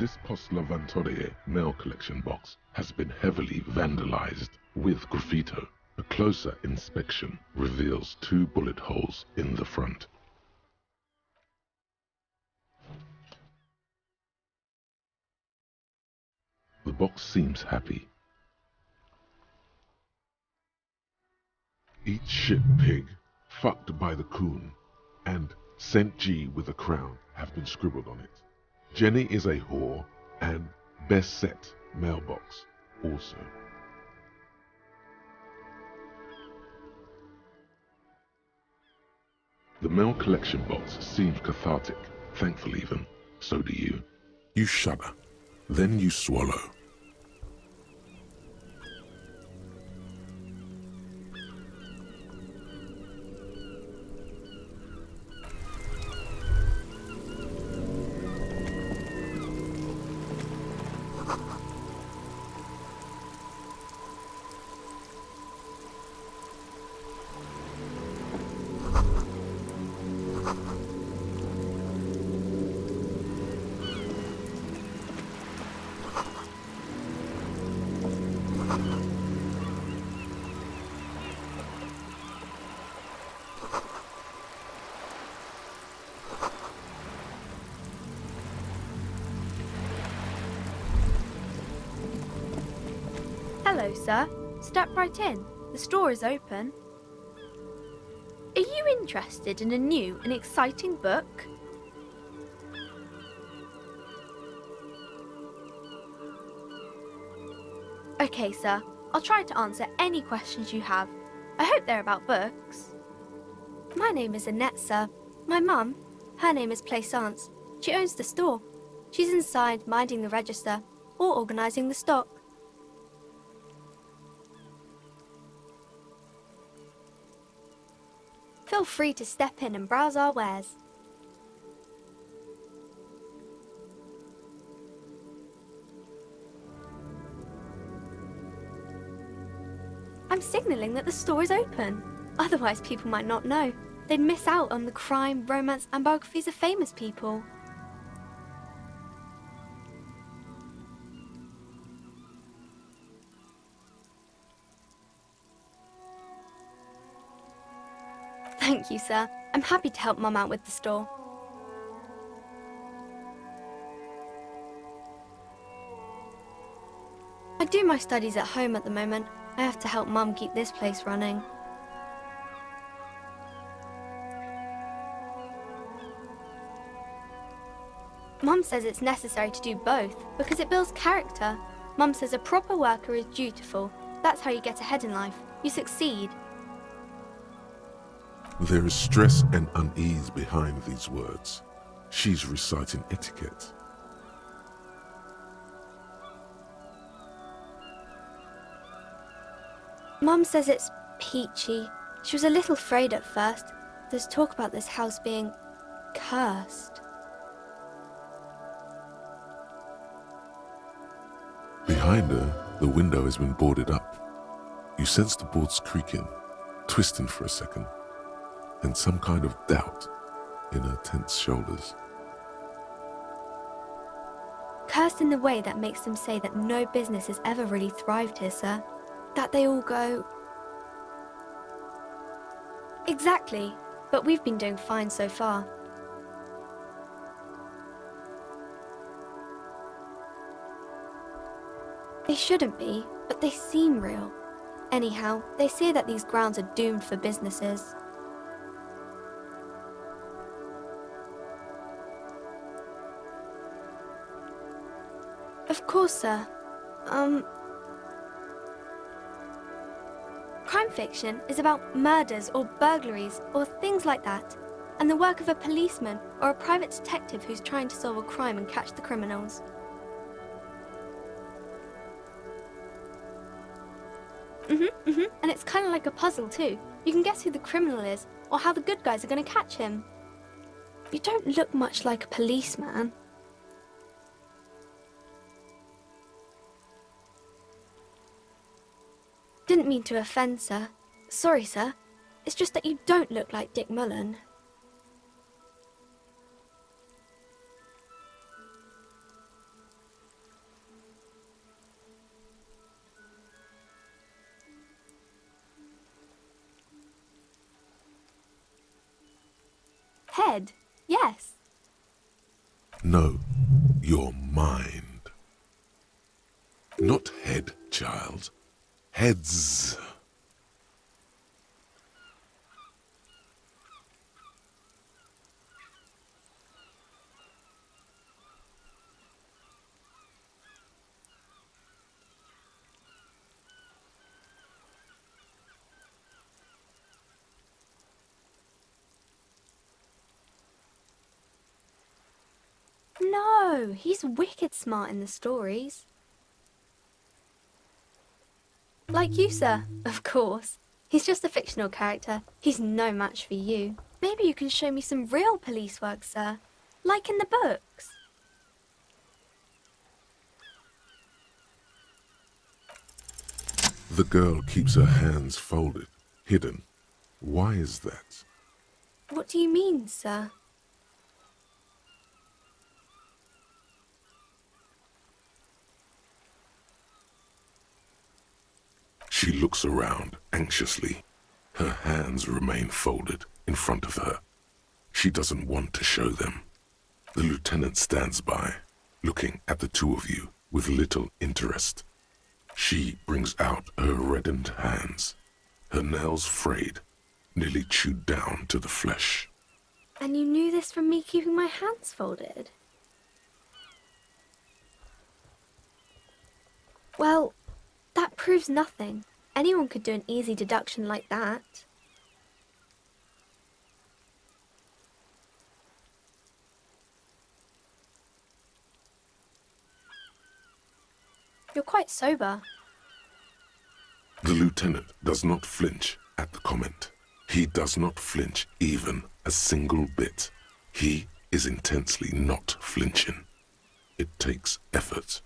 This Post Lavantorie mail collection box has been heavily vandalized with graffito. A closer inspection reveals 2 bullet holes in the front. The box seems happy. Eat shit pig, fucked by the coon, and St. G with a crown have been scribbled on it. Jenny is a whore, and best set mailbox also. The mail collection box seems cathartic, thankful even. So do you. You shudder. Then you swallow. Hello, sir. Step right in. The store is open. Are you interested in a new and exciting book? Okay, sir. I'll try to answer any questions you have. I hope they're about books. My name is Annette, sir. My mum, her name is Plaisance. She owns the store. She's inside minding the register or organising the stock. Feel free to step in and browse our wares. I'm signalling that the store is open. Otherwise, people might not know. They'd miss out on the crime, romance, and biographies of famous people. Thank you, sir. I'm happy to help Mum out with the store. I do my studies at home at the moment. I have to help Mum keep this place running. Mum says it's necessary to do both because it builds character. Mum says a proper worker is dutiful. That's how you get ahead in life. You succeed. There is stress and unease behind these words. She's reciting etiquette. Mum says it's peachy. She was a little afraid at first. There's talk about this house being cursed. Behind her, the window has been boarded up. You sense the boards creaking, twisting for a second, and some kind of doubt in her tense shoulders. Cursed in the way that makes them say that no business has ever really thrived here, sir. That they all go... Exactly, but we've been doing fine so far. They shouldn't be, but they seem real. Anyhow, they say that these grounds are doomed for businesses. Of course, sir. Crime fiction is about murders or burglaries or things like that, and the work of a policeman or a private detective who's trying to solve a crime and catch the criminals. And it's kind of like a puzzle too. You can guess who the criminal is or how the good guys are going to catch him. You don't look much like a policeman. Didn't mean to offend, sir. Sorry, sir. It's just that you don't look like Dick Mullen. Head, yes. No, your mind. Not head, child. Heads. No, he's wicked smart in the stories. Like you, sir, of course. He's just a fictional character. He's no match for you. Maybe you can show me some real police work, sir. Like in the books. The girl keeps her hands folded, hidden. Why is that? What do you mean, sir? She looks around anxiously. Her hands remain folded in front of her. She doesn't want to show them. The lieutenant stands by, looking at the two of you with little interest. She brings out her reddened hands, her nails frayed, nearly chewed down to the flesh. And you knew this from me keeping my hands folded? Well, that proves nothing. Anyone could do an easy deduction like that. You're quite sober. The lieutenant does not flinch at the comment. He does not flinch even a single bit. He is intensely not flinching. It takes effort.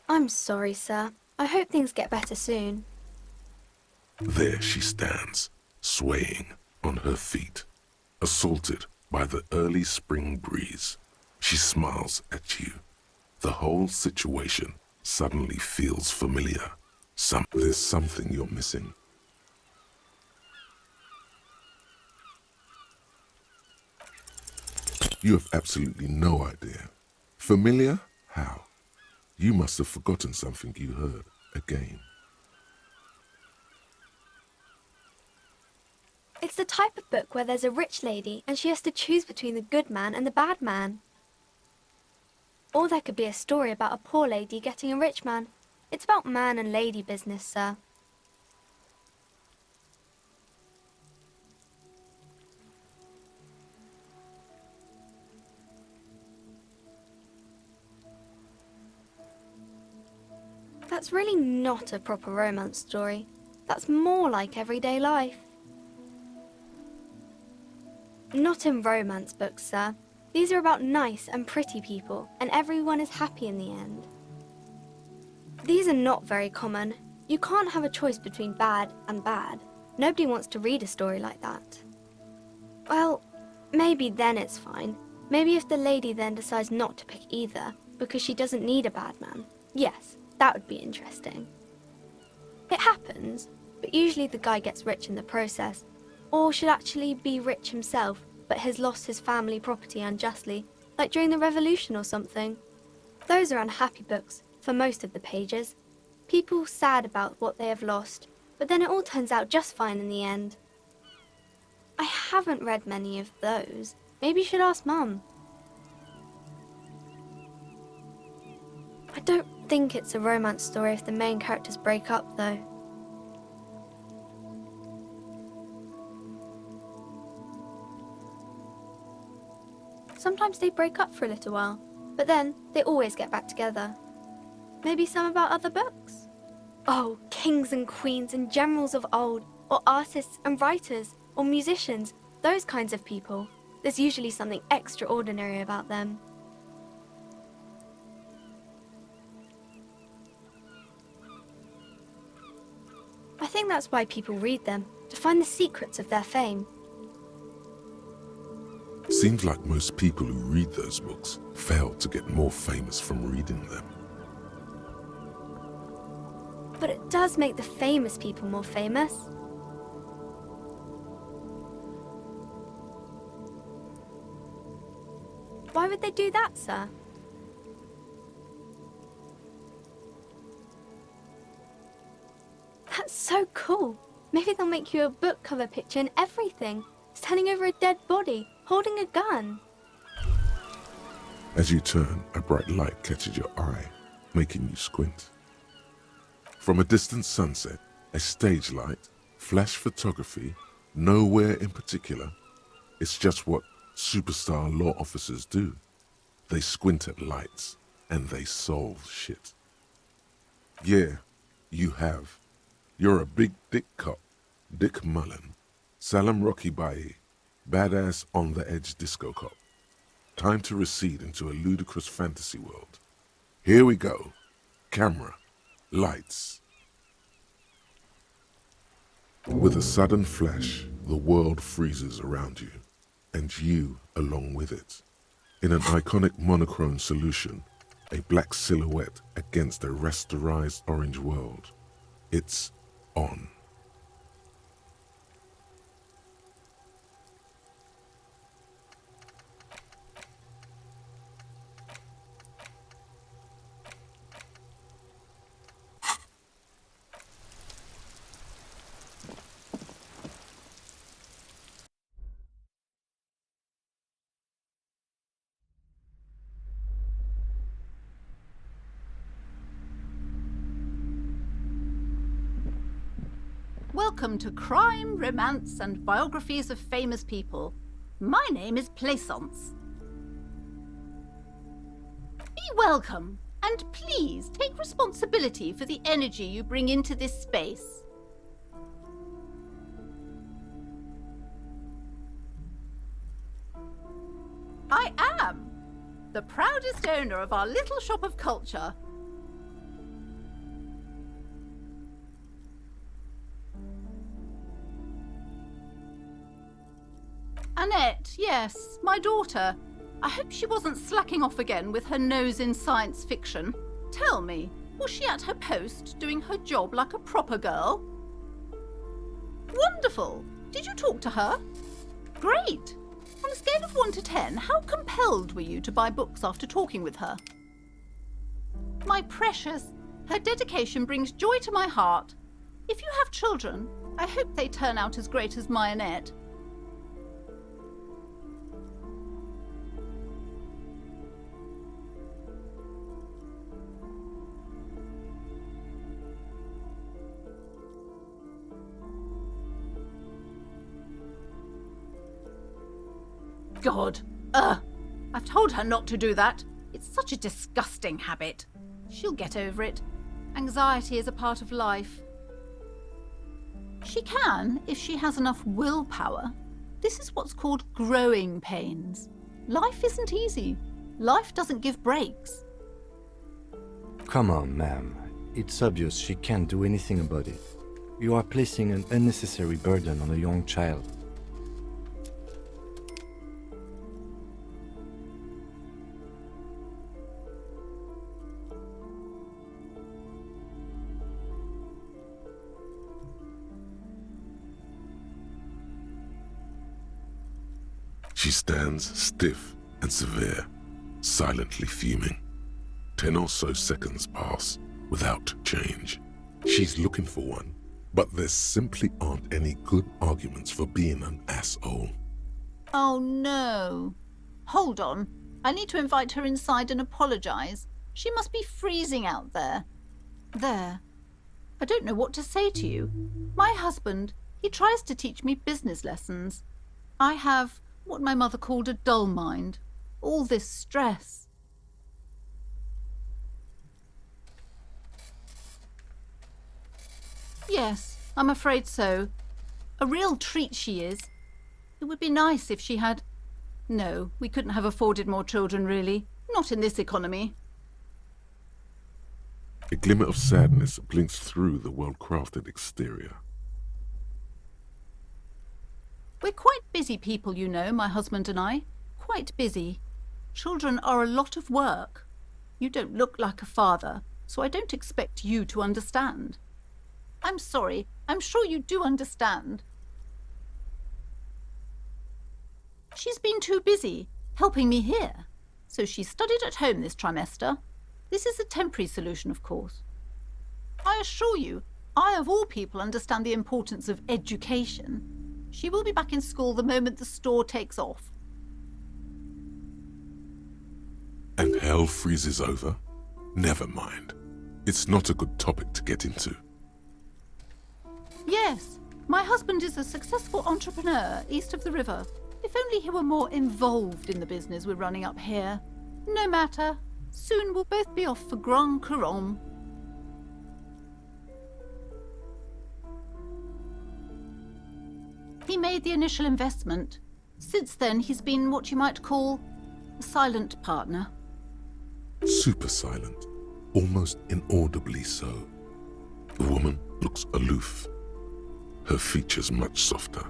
I'm sorry, sir. I hope things get better soon. There she stands, swaying on her feet, assaulted by the early spring breeze. She smiles at you. The whole situation suddenly feels familiar. There's something you're missing. You have absolutely no idea. Familiar? How? You must have forgotten something you heard again. It's the type of book where there's a rich lady and she has to choose between the good man and the bad man. Or there could be a story about a poor lady getting a rich man. It's about man and lady business, sir. That's really not a proper romance story. That's more like everyday life. Not in romance books, sir. These are about nice and pretty people, and everyone is happy in the end. These are not very common. You can't have a choice between bad and bad. Nobody wants to read a story like that. Well, maybe then it's fine. Maybe if the lady then decides not to pick either, because she doesn't need a bad man. Yes, that would be interesting. It happens, but usually the guy gets rich in the process, or should actually be rich himself, but has lost his family property unjustly, like during the revolution or something. Those are unhappy books, for most of the pages. People sad about what they have lost, but then it all turns out just fine in the end. I haven't read many of those. Maybe you should ask Mum. I don't think it's a romance story if the main characters break up, though. Sometimes they break up for a little while, but then they always get back together. Maybe some about other books? Oh, kings and queens and generals of old, or artists and writers, or musicians, those kinds of people. There's usually something extraordinary about them. I think that's why people read them, to find the secrets of their fame. Seems like most people who read those books fail to get more famous from reading them. But it does make the famous people more famous. Why would they do that, sir? That's so cool. Maybe they'll make you a book cover picture and everything, standing over a dead body, holding a gun. As you turn, a bright light catches your eye, making you squint. From a distant sunset, a stage light, flash photography, nowhere in particular. It's just what superstar law officers do. They squint at lights, and they solve shit. Yeah, you have. You're a big dick cop, Dick Mullen, Salam Rocky Bayi, badass on-the-edge disco cop. Time to recede into a ludicrous fantasy world. Here we go. Camera. Lights. With a sudden flash, the world freezes around you, and you along with it. In an iconic monochrome solution, a black silhouette against a rasterized orange world. It's on. Welcome to Crime, Romance and Biographies of Famous People. My name is Plaisance. Be welcome, and please take responsibility for the energy you bring into this space. I am the proudest owner of our little shop of culture. Annette, yes, my daughter. I hope she wasn't slacking off again with her nose in science fiction. Tell me, was she at her post doing her job like a proper girl? Wonderful! Did you talk to her? Great! On a scale of 1 to 10, how compelled were you to buy books after talking with her? My precious, her dedication brings joy to my heart. If you have children, I hope they turn out as great as my Annette. God, I've told her not to do that. It's such a disgusting habit. She'll get over it. Anxiety is a part of life. She can, if she has enough willpower. This is what's called growing pains. Life isn't easy. Life doesn't give breaks. Come on, ma'am. It's obvious she can't do anything about it. You are placing an unnecessary burden on a young child. She stands stiff and severe, silently fuming. 10 or so seconds pass without change. She's looking for one, but there simply aren't any good arguments for being an asshole. Oh no. Hold on. I need to invite her inside and apologize. She must be freezing out there. There. I don't know what to say to you. My husband, he tries to teach me business lessons. I have what my mother called a dull mind. All this stress. Yes, I'm afraid so. A real treat she is. It would be nice if she had... No, we couldn't have afforded more children, really. Not in this economy. A glimmer of sadness blinks through the well-crafted exterior. We're quite busy people, you know, my husband and I. Quite busy. Children are a lot of work. You don't look like a father, so I don't expect you to understand. I'm sorry. I'm sure you do understand. She's been too busy helping me here, so she studied at home this trimester. This is a temporary solution, of course. I assure you, I of all people understand the importance of education. She will be back in school the moment the store takes off. And hell freezes over? Never mind. It's not a good topic to get into. Yes, my husband is a successful entrepreneur east of the river. If only he were more involved in the business we're running up here. No matter. Soon we'll both be off for Grand Couronne. He made the initial investment. Since then, he's been what you might call a silent partner. Super silent, almost inaudibly so. The woman looks aloof, her features much softer.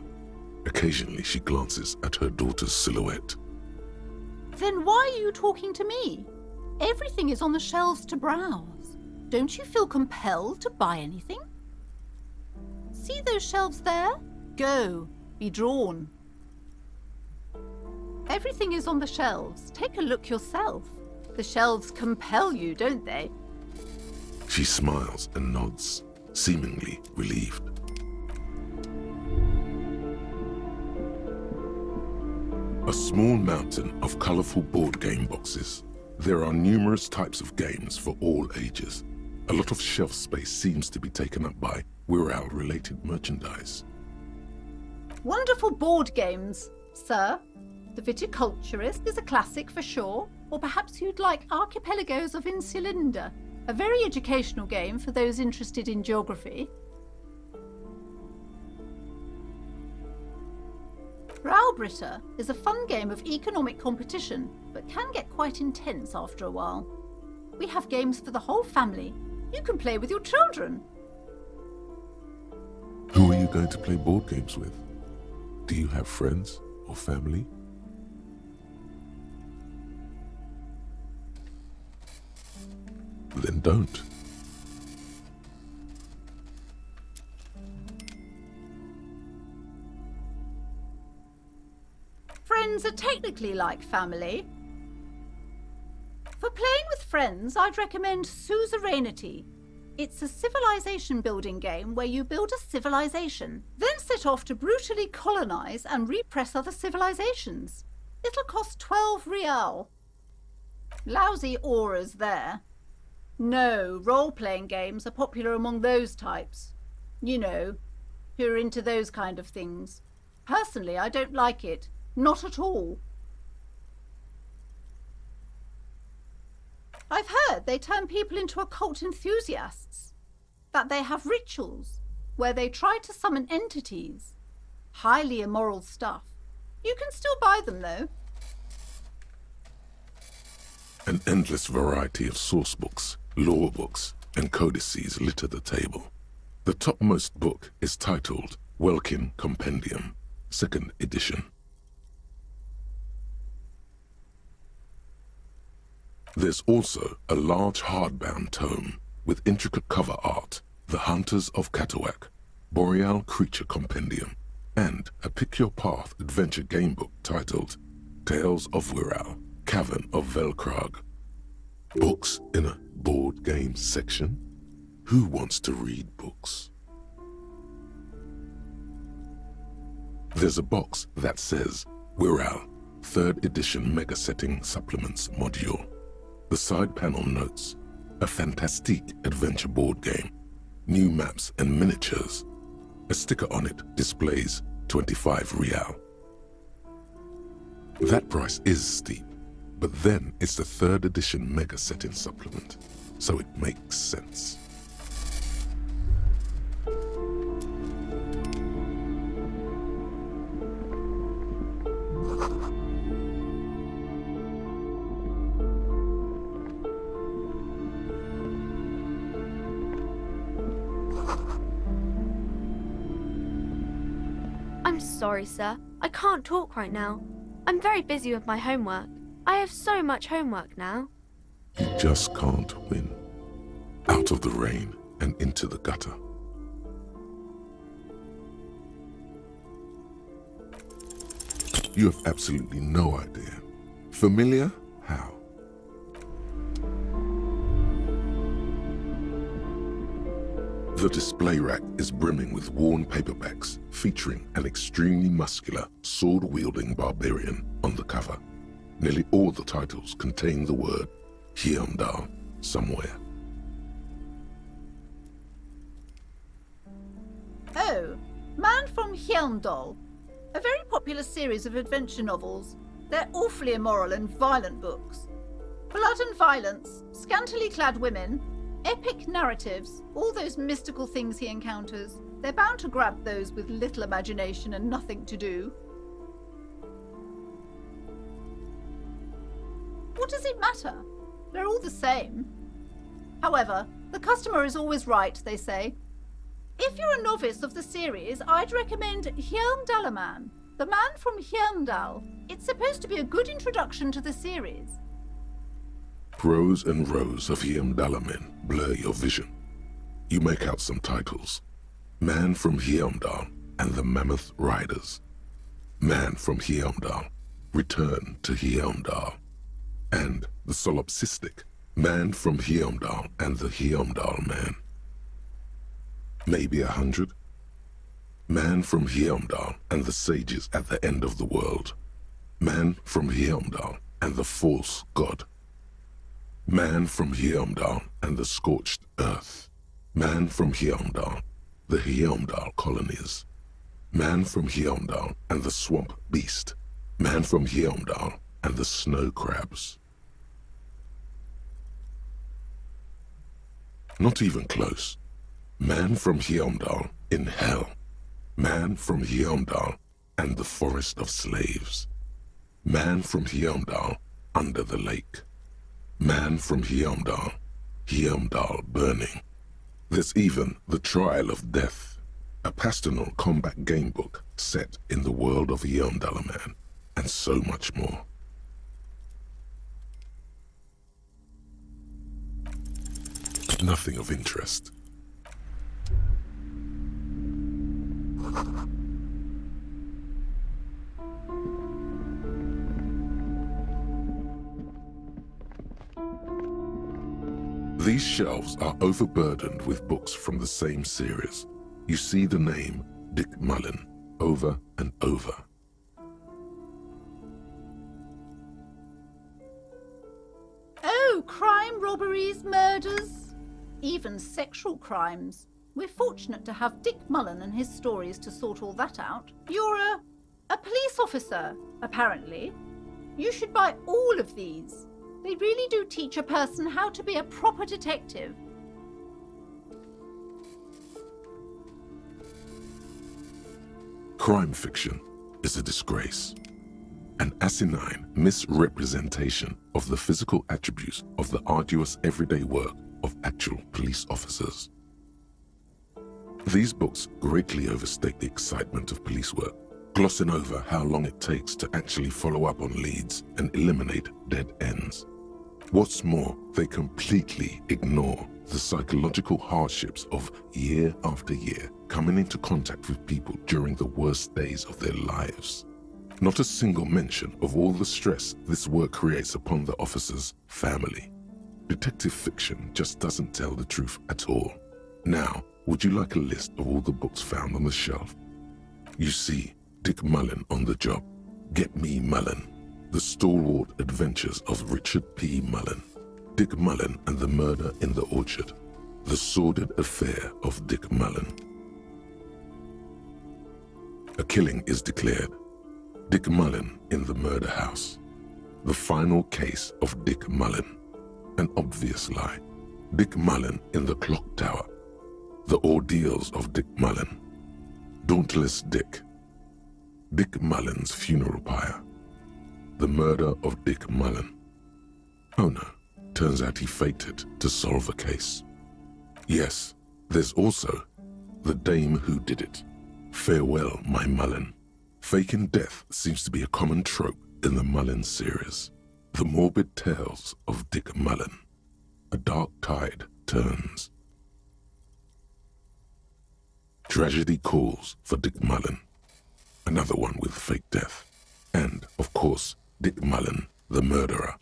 Occasionally she glances at her daughter's silhouette. Then why are you talking to me? Everything is on the shelves to browse. Don't you feel compelled to buy anything? See those shelves there? Go, be drawn. Everything is on the shelves. Take a look yourself. The shelves compel you, don't they? She smiles and nods, seemingly relieved. A small mountain of colorful board game boxes. There are numerous types of games for all ages. A lot of shelf space seems to be taken up by Wirral-related merchandise. Wonderful board games, sir. The Viticulturist is a classic for sure. Or perhaps you'd like Archipelagos of Insulinda, a very educational game for those interested in geography. Raubritter is a fun game of economic competition, but can get quite intense after a while. We have games for the whole family. You can play with your children. Who are you going to play board games with? Do you have friends or family? Then don't. Friends are technically like family. For playing with friends, I'd recommend Suzerainty. It's a civilization building game where you build a civilization, then set off to brutally colonize and repress other civilizations. It'll cost 12 real. Lousy auras there. No, role-playing games are popular among those types. You know, who are into those kind of things. Personally, I don't like it. Not at all. I've heard they turn people into occult enthusiasts. That they have rituals where they try to summon entities. Highly immoral stuff. You can still buy them, though. An endless variety of source books, lore books, and codices litter the table. The topmost book is titled Welkin Compendium, 2nd edition. There's also a large hardbound tome with intricate cover art, The Hunters of Catawak, Boreal Creature Compendium, and a Pick Your Path adventure game book titled Tales of Wirral, Cavern of Velkrag. Books in a board game section? Who wants to read books? There's a box that says Wirral, 3rd edition Mega Setting Supplements Module. The side panel notes, a fantastique adventure board game, new maps and miniatures. A sticker on it displays 25 real. That price is steep, but then it's the 3rd edition Mega Setting Supplement, so it makes sense. I'm sorry, sir. I can't talk right now. I'm very busy with my homework. I have so much homework now. You just can't win. Out of the rain and into the gutter. You have absolutely no idea. Familiar? How? The display rack is brimming with worn paperbacks featuring an extremely muscular, sword-wielding barbarian on the cover. Nearly all the titles contain the word Heimdall somewhere. Oh, Man from Heimdall. A very popular series of adventure novels. They're awfully immoral and violent books. Blood and violence, scantily clad women, epic narratives, all those mystical things he encounters. They're bound to grab those with little imagination and nothing to do. What does it matter? They're all the same. However, the customer is always right, they say. If you're a novice of the series, I'd recommend Heimdallaman, the Man from Heimdall. It's supposed to be a good introduction to the series. Rows and rows of Heimdallamen blur your vision. You make out some titles. Man from Heimdall and the Mammoth Riders. Man from Heimdall, Return to Heimdall. And the solipsistic Man from Heimdall and the Heimdall Man. Maybe 100. Man from Heimdall and the sages at the end of the world. Man from Heimdall and the false god. Man from Heimdall and the scorched earth. Man from Heimdall, the Heimdall colonies. Man from Heimdall and the swamp beast. Man from Heimdall and the snow crabs. Not even close. Man from Heimdall in hell. Man from Heimdall and the forest of slaves. Man from Heimdall under the lake. Man from Heimdall, Heimdall burning. There's even The Trial of Death, a pastoral combat game book set in the world of Heimdallaman, and so much more. But nothing of interest. These shelves are overburdened with books from the same series. You see the name Dick Mullen over and over. Oh, crime, robberies, murders, even sexual crimes. We're fortunate to have Dick Mullen and his stories to sort all that out. You're a police officer, apparently. You should buy all of these. They really do teach a person how to be a proper detective. Crime fiction is a disgrace. An asinine misrepresentation of the physical attributes of the arduous everyday work of actual police officers. These books greatly overstate the excitement of police work, glossing over how long it takes to actually follow up on leads and eliminate dead ends. What's more, they completely ignore the psychological hardships of year after year coming into contact with people during the worst days of their lives. Not a single mention of all the stress this work creates upon the officer's family. Detective fiction just doesn't tell the truth at all. Now, would you like a list of all the books found on the shelf? You see Dick Mullen on the job. Get Me Mullen. The Stalwart Adventures of Richard P. Mullen. Dick Mullen and the Murder in the Orchard. The Sordid Affair of Dick Mullen. A killing is declared. Dick Mullen in the murder house. The Final Case of Dick Mullen. An obvious lie. Dick Mullen in the clock tower. The Ordeals of Dick Mullen. Dauntless Dick. Dick Mullen's funeral pyre. The Murder of Dick Mullen. Oh no, turns out he faked it to solve a case. Yes, there's also The Dame Who Did It. Farewell, My Mullen. Faking death seems to be a common trope in the Mullen series. The morbid tales of Dick Mullen. A dark tide turns. Tragedy Calls for Dick Mullen. Another one with fake death. And, of course, Dick Mullen, the murderer.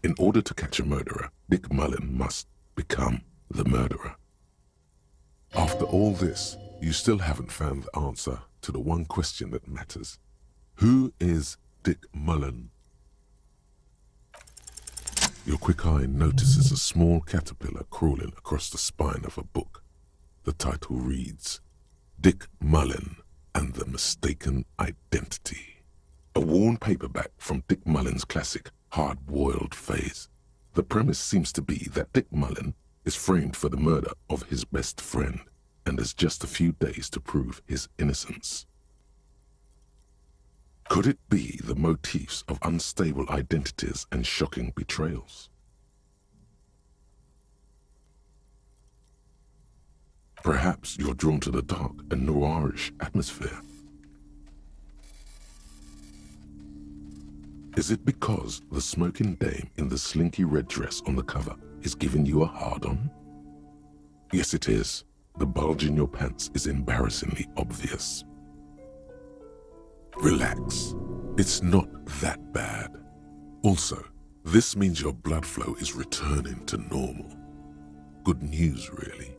In order to catch a murderer, Dick Mullen must become the murderer. After all this, you still haven't found the answer to the one question that matters. Who is Dick Mullen? Your quick eye notices a small caterpillar crawling across the spine of a book. The title reads, Dick Mullen and the Mistaken Identity. A worn paperback from Dick Mullen's classic Hard-Boiled Phase. The premise seems to be that Dick Mullen is framed for the murder of his best friend and has just a few days to prove his innocence. Could it be the motifs of unstable identities and shocking betrayals? Perhaps you're drawn to the dark and noirish atmosphere. Is it because the smoking dame in the slinky red dress on the cover is giving you a hard-on? Yes, it is. The bulge in your pants is embarrassingly obvious. Relax. It's not that bad. Also, this means your blood flow is returning to normal. Good news, really.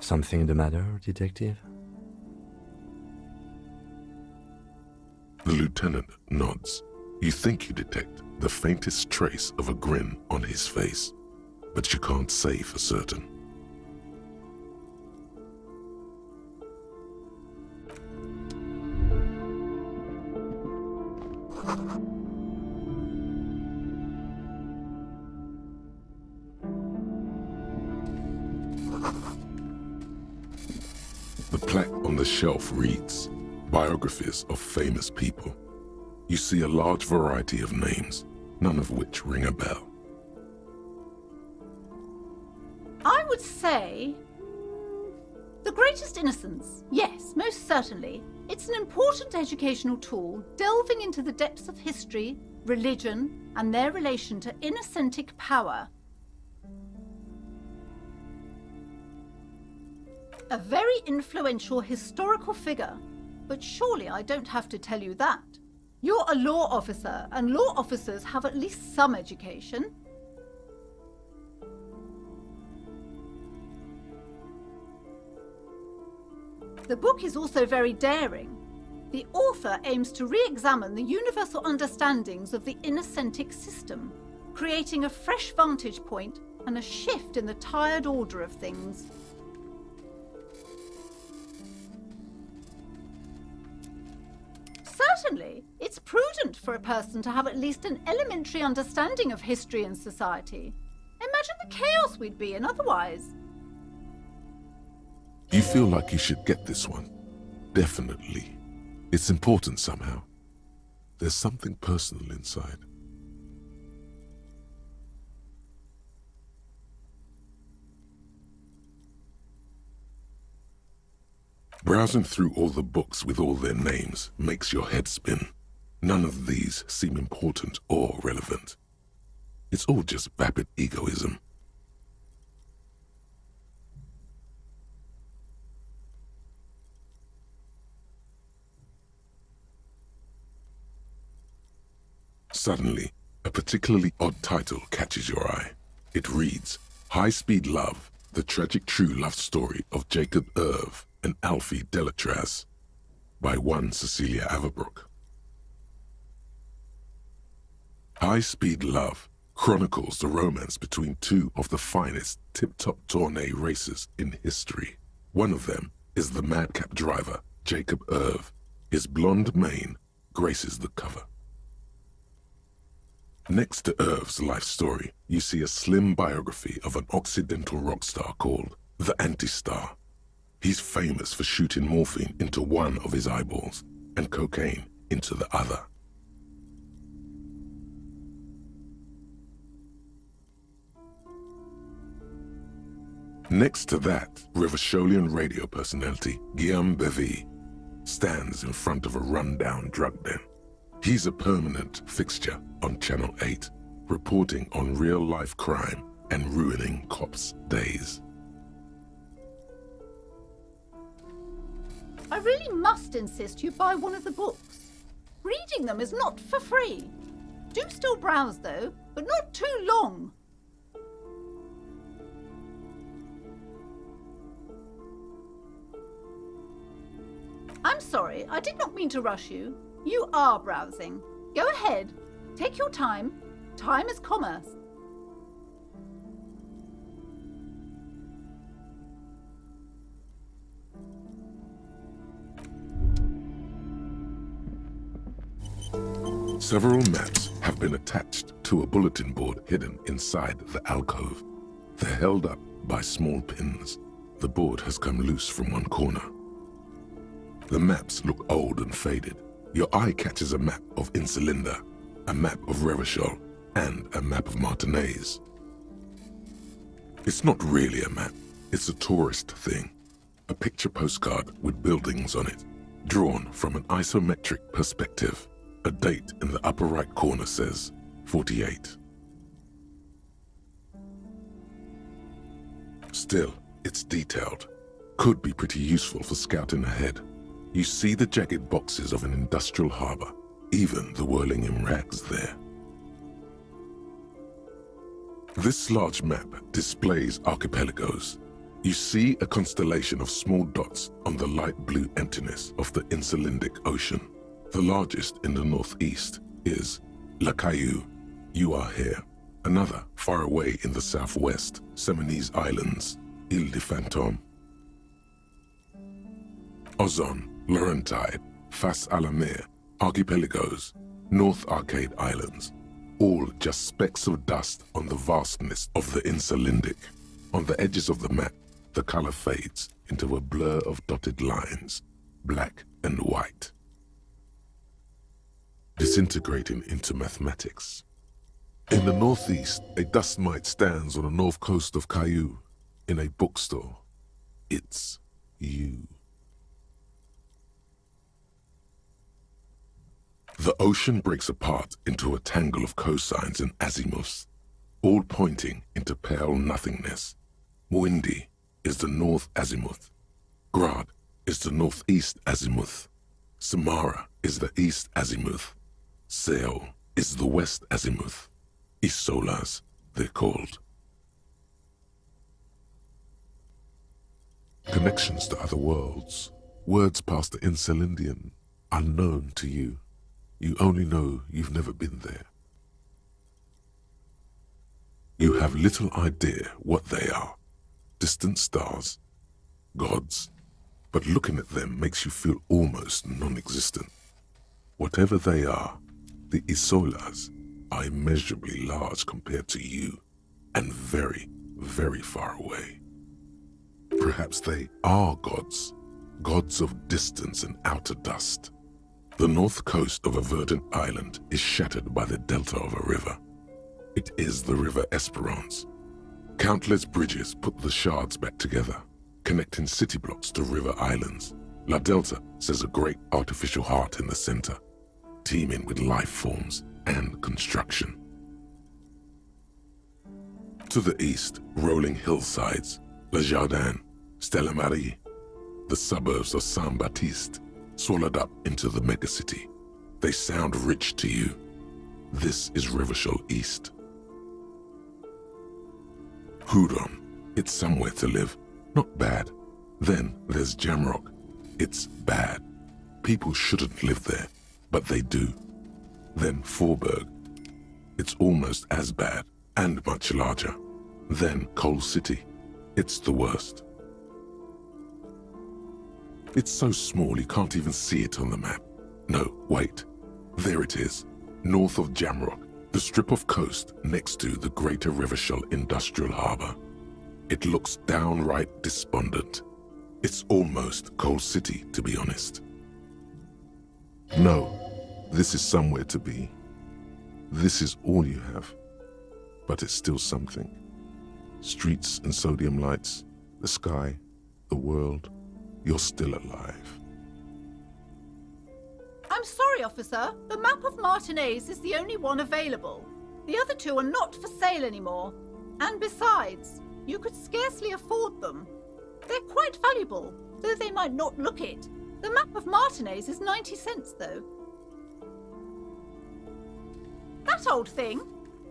Something the matter, detective? The lieutenant nods. You think you detect the faintest trace of a grin on his face, but you can't say for certain. The plaque on the shelf reads, Biographies of Famous People. You see a large variety of names, none of which ring a bell. I would say The Greatest Innocence. Yes, most certainly. It's an important educational tool, delving into the depths of history, religion, and their relation to innocentic power. A very influential historical figure, but surely I don't have to tell you that. You're a law officer, and law officers have at least some education. The book is also very daring. The author aims to re-examine the universal understandings of the innocentic system, creating a fresh vantage point and a shift in the tired order of things. Certainly, it's prudent for a person to have at least an elementary understanding of history and society. Imagine the chaos we'd be in otherwise. You feel like you should get this one. Definitely. It's important somehow. There's something personal inside. Browsing through all the books with all their names makes your head spin. None of these seem important or relevant. It's all just vapid egoism. Suddenly, a particularly odd title catches your eye. It reads, High Speed Love, the tragic true love story of Jacob Irv and Alfie Delatraz, by one Cecilia Averbrook. High Speed Love chronicles the romance between two of the finest tip-top tourney racers in history. One of them is the madcap driver, Jacob Irv. His blonde mane graces the cover. Next to Irv's life story, you see a slim biography of an Occidental rock star called the Anti-Star. He's famous for shooting morphine into one of his eyeballs and cocaine into the other. Next to that, Revacholian radio personality Guillaume Bevy stands in front of a rundown drug den. He's a permanent fixture on Channel 8, reporting on real-life crime and ruining cops' days. I really must insist you buy one of the books. Reading them is not for free. Do still browse, though, but not too long. I'm sorry, I did not mean to rush you. You are browsing. Go ahead. Take your time. Time is commerce. Several maps have been attached to a bulletin board hidden inside the alcove. They're held up by small pins. The board has come loose from one corner. The maps look old and faded. Your eye catches a map of Insulinda, a map of Revachol, and a map of Martinez. It's not really a map. It's a tourist thing. A picture postcard with buildings on it, drawn from an isometric perspective. A date in the upper right corner says 48. Still, it's detailed. Could be pretty useful for scouting ahead. You see the jagged boxes of an industrial harbor, even the whirling in rags there. This large map displays archipelagos. You see a constellation of small dots on the light blue emptiness of the Insulindic Ocean. The largest in the northeast is La Caillou. You are here. Another far away in the southwest, Seminese Islands, Ile de Fantôme. Ozon, Laurentide, Face à la Mer, Archipelagos, North Arcade Islands, all just specks of dust on the vastness of the Insulindic. On the edges of the map, the color fades into a blur of dotted lines, black and white, disintegrating into mathematics. In the northeast, a dust mite stands on the north coast of Caillou in a bookstore. It's you. The ocean breaks apart into a tangle of cosines and azimuths, all pointing into pale nothingness. Windy is the north azimuth. Grad is the northeast azimuth. Samara is the east azimuth. Seol is the west azimuth. Isolas, they're called. Connections to other worlds, words past the Insulindian, unknown to you. You only know you've never been there. You have little idea what they are. Distant stars, gods, but looking at them makes you feel almost non-existent. Whatever they are, the Isolas are immeasurably large compared to you, and very, very far away. Perhaps they are gods, gods of distance and outer dust. The north coast of a verdant island is shattered by the delta of a river. It is the River Esperance. Countless bridges put the shards back together, connecting city blocks to river islands. La Delta says a great artificial heart in the center, teeming with life forms and construction. To the east, rolling hillsides, Le Jardin, Stella Marie, the suburbs of Saint-Baptiste, swallowed up into the megacity. They sound rich to you. This is Revachol East. Houdon, it's somewhere to live. Not bad. Then there's Jamrock. It's bad. People shouldn't live there, but they do. Then Faubourg. It's almost as bad, and much larger. Then Coal City. It's the worst. It's so small you can't even see it on the map. No, wait. There it is, north of Jamrock, the strip of coast next to the Greater Revachol Industrial Harbour. It looks downright despondent. It's almost Coal City, to be honest. No, this is somewhere to be. This is all you have, but it's still something. Streets and sodium lights, the sky, the world. You're still alive. I'm sorry, officer. The map of Martinez is the only one available. The other two are not for sale anymore. And besides, you could scarcely afford them. They're quite valuable, though they might not look it. The map of Martinez is 90 cents, though. That old thing?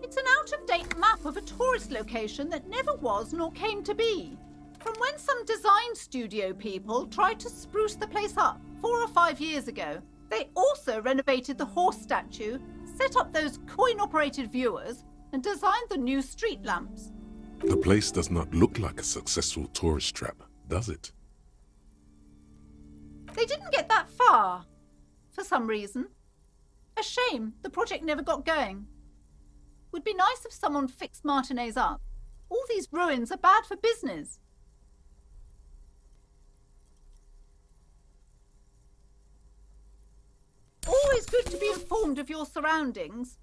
It's an out-of-date map of a tourist location that never was nor came to be. From when some design studio people tried to spruce the place up 4 or 5 years ago. They also renovated the horse statue, set up those coin-operated viewers, and designed the new street lamps. The place does not look like a successful tourist trap, does it? They didn't get that far, for some reason. A shame the project never got going. Would be nice if someone fixed Martinez up. All these ruins are bad for business. Always good to be informed of your surroundings.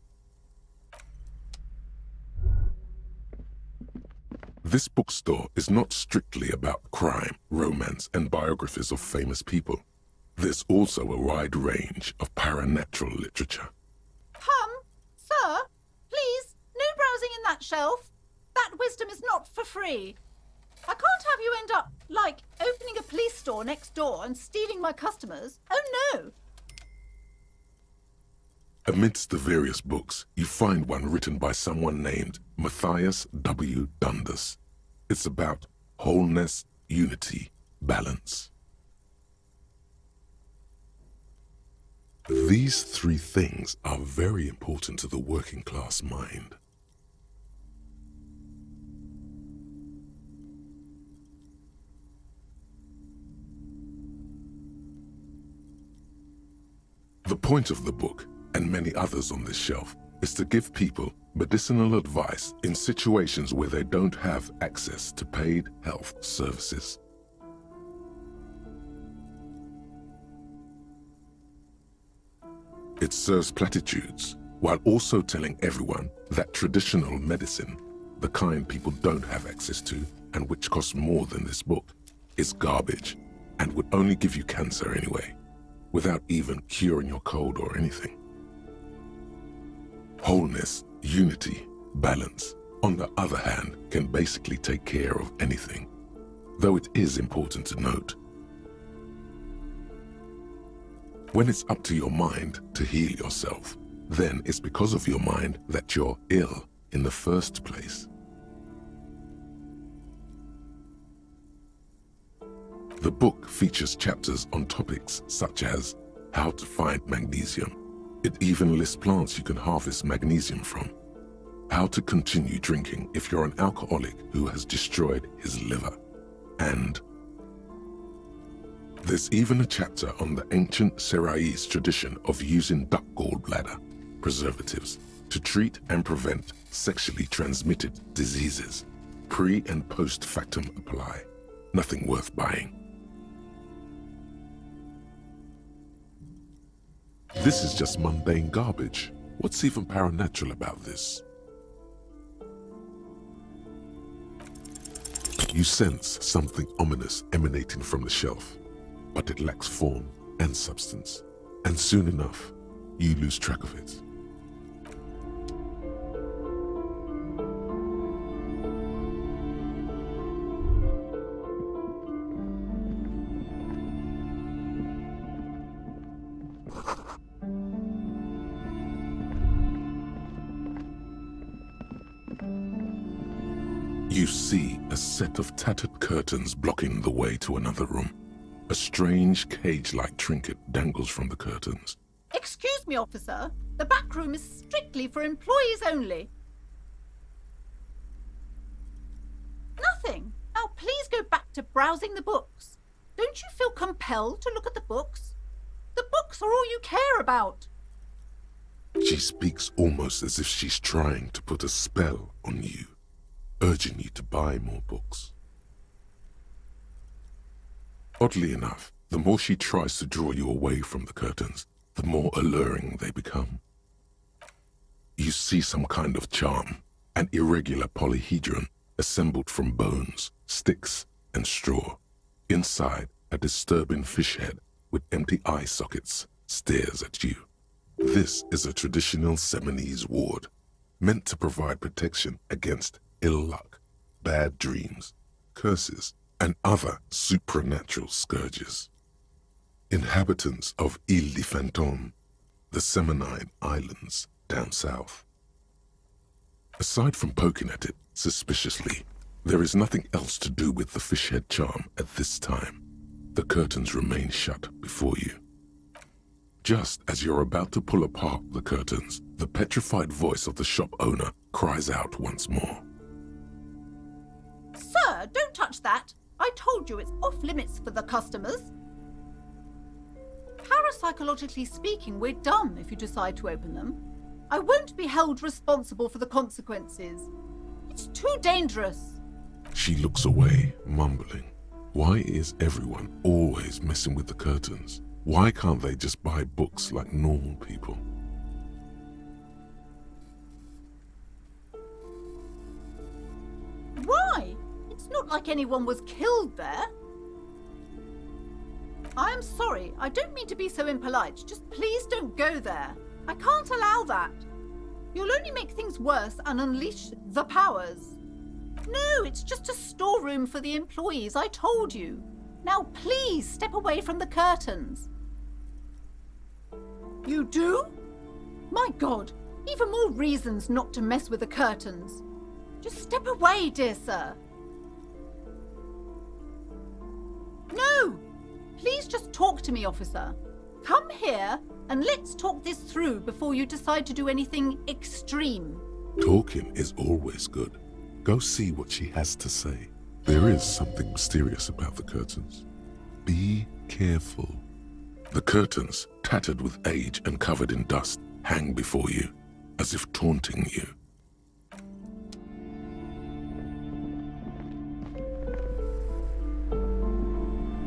This bookstore is not strictly about crime, romance, and biographies of famous people. There's also a wide range of paranatural literature. Sir, please, no browsing in that shelf. That wisdom is not for free. I can't have you end up, like, opening a police store next door and stealing my customers. Oh, no. Amidst the various books, you find one written by someone named Matthias W. Dundas. It's about wholeness, unity, balance. These 3 things are very important to the working class mind. The point of the book, and many others on this shelf, is to give people medicinal advice in situations where they don't have access to paid health services. It serves platitudes while also telling everyone that traditional medicine, the kind people don't have access to and which costs more than this book, is garbage and would only give you cancer anyway, without even curing your cold or anything. Wholeness, unity, balance, on the other hand, can basically take care of anything, though it is important to note. When it's up to your mind to heal yourself, then it's because of your mind that you're ill in the first place. The book features chapters on topics such as how to find magnesium. It even lists plants you can harvest magnesium from. How to continue drinking if you're an alcoholic who has destroyed his liver. And there's even a chapter on the ancient Seraïs tradition of using duck gallbladder preservatives to treat and prevent sexually transmitted diseases. Pre and post factum apply. Nothing worth buying. This is just mundane garbage. What's even paranatural about this? You sense something ominous emanating from the shelf, but it lacks form and substance, and soon enough, you lose track of it. You see a set of tattered curtains blocking the way to another room. A strange cage-like trinket dangles from the curtains. Excuse me, officer. The back room is strictly for employees only. Nothing. Now please go back to browsing the books. Don't you feel compelled to look at the books? The books are all you care about. She speaks almost as if she's trying to put a spell on you, urging you to buy more books. Oddly enough, the more she tries to draw you away from the curtains, the more alluring they become. You see some kind of charm, an irregular polyhedron assembled from bones, sticks, and straw. Inside, a disturbing fish head with empty eye sockets stares at you. This is a traditional Seminese ward, meant to provide protection against ill luck, bad dreams, curses, and other supernatural scourges. Inhabitants of Elysium, the Semenine Islands down south. Aside from poking at it suspiciously, there is nothing else to do with the fishhead charm at this time. The curtains remain shut before you. Just as you're about to pull apart the curtains, the petrified voice of the shop owner cries out once more. Sir, don't touch that. I told you it's off limits for the customers. Parapsychologically speaking, we're done if you decide to open them. I won't be held responsible for the consequences. It's too dangerous. She looks away, mumbling. Why is everyone always messing with the curtains? Why can't they just buy books like normal people? Why? It's not like anyone was killed there. I am sorry, I don't mean to be so impolite. Just please don't go there. I can't allow that. You'll only make things worse and unleash the powers. No, it's just a storeroom for the employees, I told you. Now please step away from the curtains. You do? My God, even more reasons not to mess with the curtains. Just step away, dear sir. No! Please just talk to me, officer. Come here and let's talk this through before you decide to do anything extreme. Talking is always good. Go see what she has to say. There is something mysterious about the curtains. Be careful. The curtains, tattered with age and covered in dust, hang before you, as if taunting you.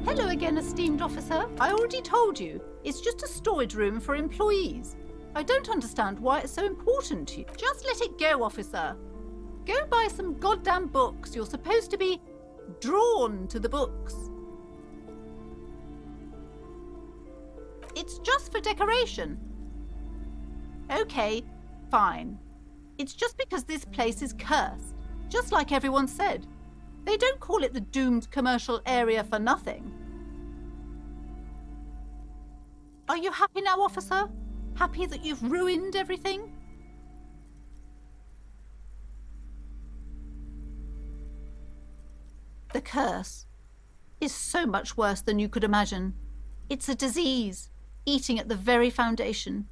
Hello again, esteemed officer. I already told you, it's just a storage room for employees. I don't understand why it's so important to you. Just let it go, officer. Go buy some goddamn books. You're supposed to be drawn to the books. It's just for decoration. Okay, fine. It's just because this place is cursed, just like everyone said. They don't call it the doomed commercial area for nothing. Are you happy now, officer? Happy that you've ruined everything? The curse is so much worse than you could imagine. It's a disease, eating at the very foundation.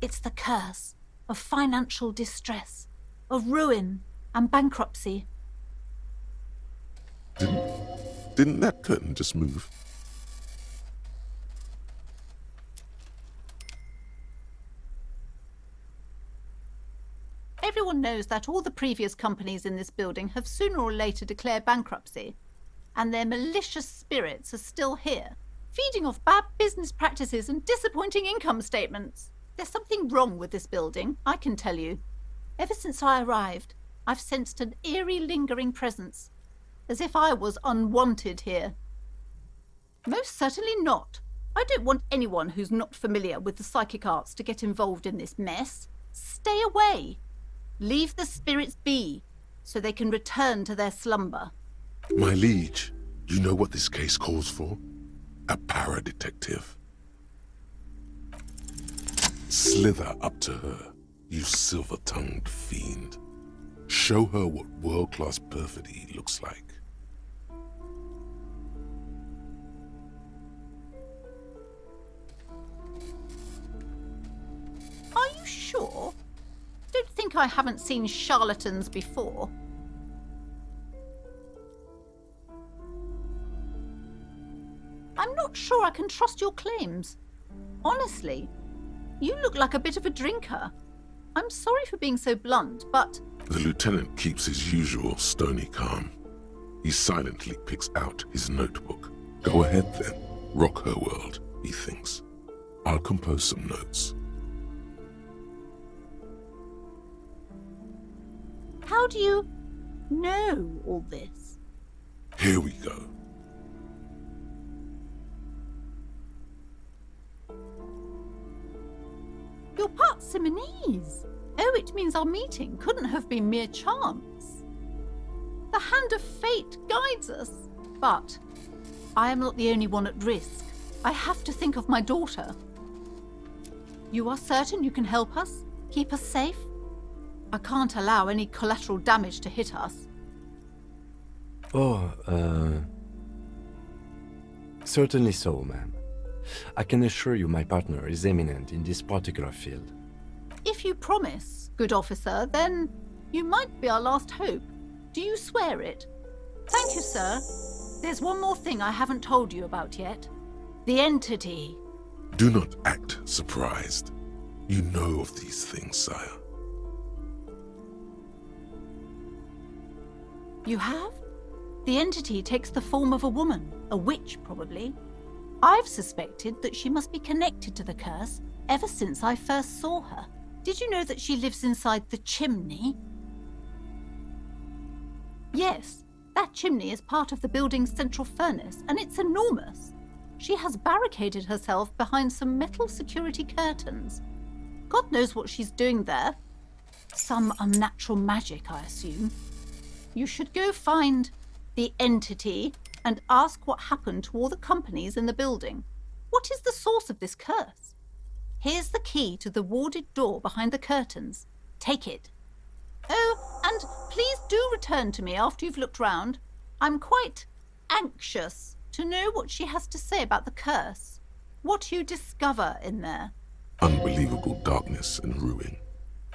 It's the curse of financial distress, of ruin and bankruptcy. Didn't that curtain just move? Everyone knows that all the previous companies in this building have sooner or later declared bankruptcy, and their malicious spirits are still here, feeding off bad business practices and disappointing income statements. There's something wrong with this building, I can tell you. Ever since I arrived, I've sensed an eerie, lingering presence, as if I was unwanted here. Most certainly not. I don't want anyone who's not familiar with the psychic arts to get involved in this mess. Stay away. Leave the spirits be, so they can return to their slumber. My liege, you know what this case calls for? A para-detective. Slither up to her, you silver-tongued fiend. Show her what world-class perfidy looks like. Are you sure? Don't think I haven't seen charlatans before. I'm not sure I can trust your claims. Honestly, you look like a bit of a drinker. I'm sorry for being so blunt, but... The lieutenant keeps his usual stony calm. He silently picks out his notebook. Go ahead then, rock her world, he thinks. I'll compose some notes. How do you know all this? Here we go. You're part Simonese. Oh, it means our meeting couldn't have been mere chance. The hand of fate guides us. But I am not the only one at risk. I have to think of my daughter. You are certain you can help us? Keep us safe? I can't allow any collateral damage to hit us. Oh, certainly so, ma'am. I can assure you my partner is eminent in this particular field. If you promise, good officer, then you might be our last hope. Do you swear it? Thank you, sir. There's one more thing I haven't told you about yet. The entity. Do not act surprised. You know of these things, sire. You have? The entity takes the form of a woman, a witch probably. I've suspected that she must be connected to the curse ever since I first saw her. Did you know that she lives inside the chimney? Yes, that chimney is part of the building's central furnace, and it's enormous. She has barricaded herself behind some metal security curtains. God knows what she's doing there. Some unnatural magic, I assume. You should go find the entity and ask what happened to all the companies in the building. What is the source of this curse? Here's the key to the warded door behind the curtains. Take it. Oh, and please do return to me after you've looked round. I'm quite anxious to know what she has to say about the curse. What you discover in there. Unbelievable darkness and ruin.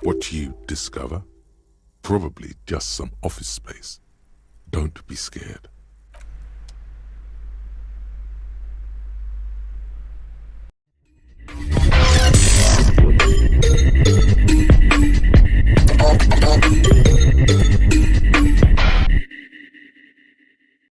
What you discover? Probably just some office space. Don't be scared.